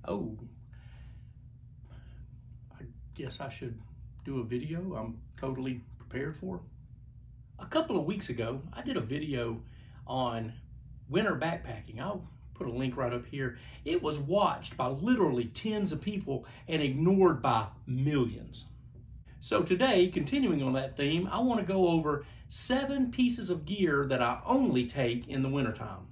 Oh, I guess I should do a video I'm totally prepared for. A couple of weeks ago, I did a video on winter backpacking. I'll put a link right up here. It was watched by literally tens of people and ignored by millions. So today, continuing on that theme, I want to go over 7 pieces of gear that I only take in the wintertime.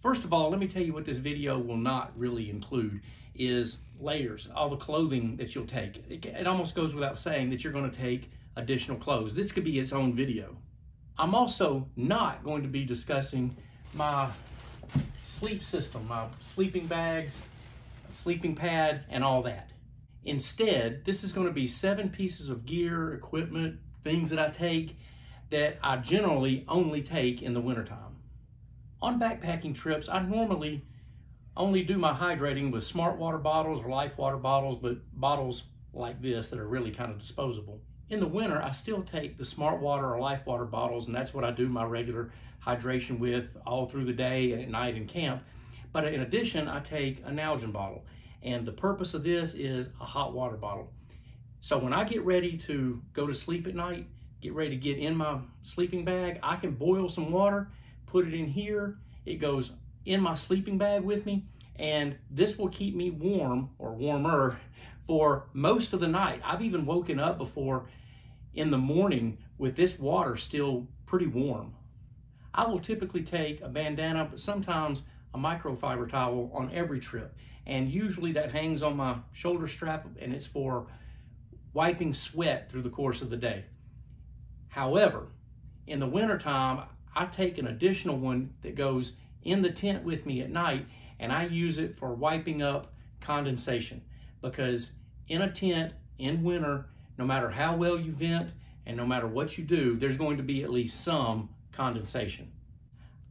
First of all, let me tell you what this video will not really include is layers, all the clothing that you'll take. It almost goes without saying that you're going to take additional clothes. This could be its own video. I'm also not going to be discussing my sleep system, my sleeping bags, sleeping pad, and all that. Instead, this is going to be 7 pieces of gear, equipment, things that I take that I generally only take in the wintertime. On backpacking trips, I normally only do my hydrating with smart water bottles or life water bottles, but bottles like this that are really kind of disposable. In the winter, I still take the smart water or life water bottles, and that's what I do my regular hydration with all through the day and at night in camp. But in addition, I take a Nalgene bottle, and the purpose of this is a hot water bottle. So when I get ready to go to sleep at night, get ready to get in my sleeping bag, I can boil some water, put it in here, it goes in my sleeping bag with me, and this will keep me warm or warmer for most of the night. I've even woken up before in the morning with this water still pretty warm. I will typically take a bandana, but sometimes a microfiber towel on every trip, and usually that hangs on my shoulder strap, and it's for wiping sweat through the course of the day. However, in the wintertime, I take an additional one that goes in the tent with me at night, and I use it for wiping up condensation, because in a tent in winter, no matter how well you vent and no matter what you do, there's going to be at least some condensation.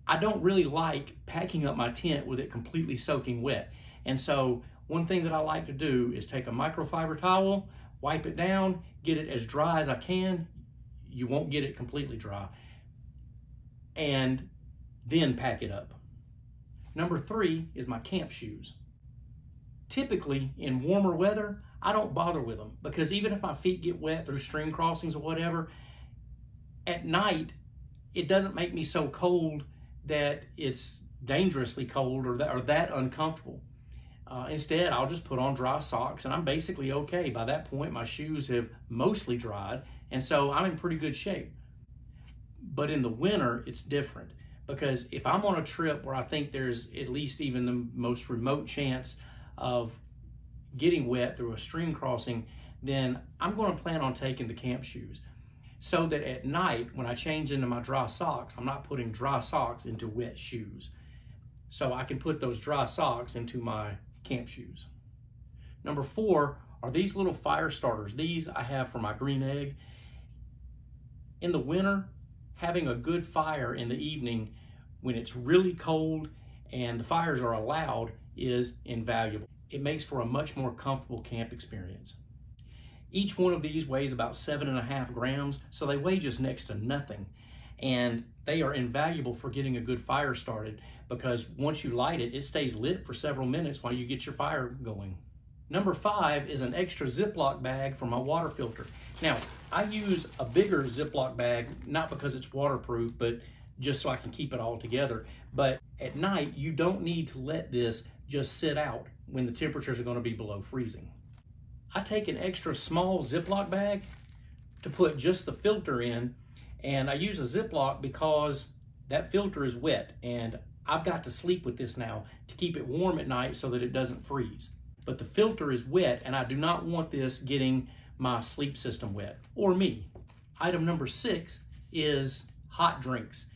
I don't really like packing up my tent with it completely soaking wet, and so one thing that I like to do is take a microfiber towel, wipe it down, get it as dry as I can. You won't get it completely dry, and then pack it up. Number 3 is my camp shoes. Typically in warmer weather, I don't bother with them, because even if my feet get wet through stream crossings or whatever, at night it doesn't make me so cold that it's dangerously cold or that uncomfortable. Instead, I'll just put on dry socks and I'm basically okay. By that point, my shoes have mostly dried, and so I'm in pretty good shape. But in the winter, it's different, because if I'm on a trip where I think there's at least even the most remote chance of getting wet through a stream crossing, then I'm going to plan on taking the camp shoes, so that at night when I change into my dry socks, I'm not putting dry socks into wet shoes. So I can put those dry socks into my camp shoes. Number 4 are these little fire starters. These I have for my green egg. In the winter, having a good fire in the evening when it's really cold and the fires are allowed is invaluable. It makes for a much more comfortable camp experience. Each one of these weighs about 7.5 grams, so they weigh just next to nothing. And they are invaluable for getting a good fire started, because once you light it, it stays lit for several minutes while you get your fire going. Number 5 is an extra Ziploc bag for my water filter. Now, I use a bigger Ziploc bag, not because it's waterproof, but just so I can keep it all together. But at night, you don't need to let this just sit out when the temperatures are going to be below freezing. I take an extra small Ziploc bag to put just the filter in, and I use a Ziploc because that filter is wet, and I've got to sleep with this now to keep it warm at night so that it doesn't freeze. But the filter is wet, and I do not want this getting my sleep system wet, or me. Item number 6 is hot drinks.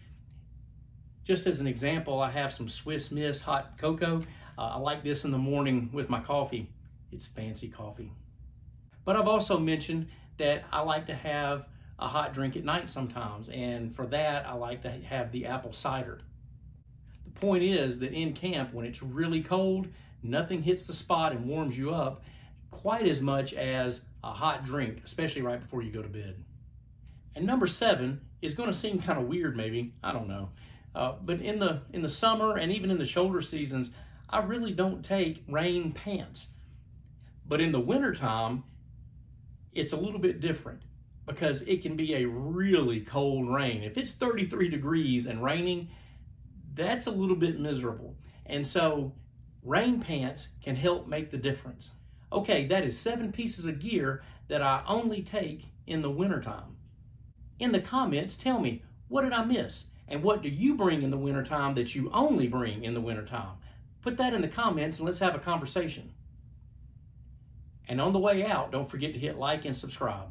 Just as an example, I have some Swiss Miss hot cocoa. I like this in the morning with my coffee. It's fancy coffee. But I've also mentioned that I like to have a hot drink at night sometimes, and for that I like to have the apple cider. The point is that in camp, when it's really cold, nothing hits the spot and warms you up quite as much as a hot drink, especially right before you go to bed. And number 7 is going to seem kind of weird maybe, I don't know. But in the summer and even in the shoulder seasons, I really don't take rain pants. But in the wintertime, it's a little bit different because it can be a really cold rain. If it's 33 degrees and raining, that's a little bit miserable. And so rain pants can help make the difference. Okay, that is 7 pieces of gear that I only take in the wintertime. In the comments, tell me, what did I miss? And what do you bring in the wintertime that you only bring in the wintertime? Put that in the comments and let's have a conversation. And on the way out, don't forget to hit like and subscribe.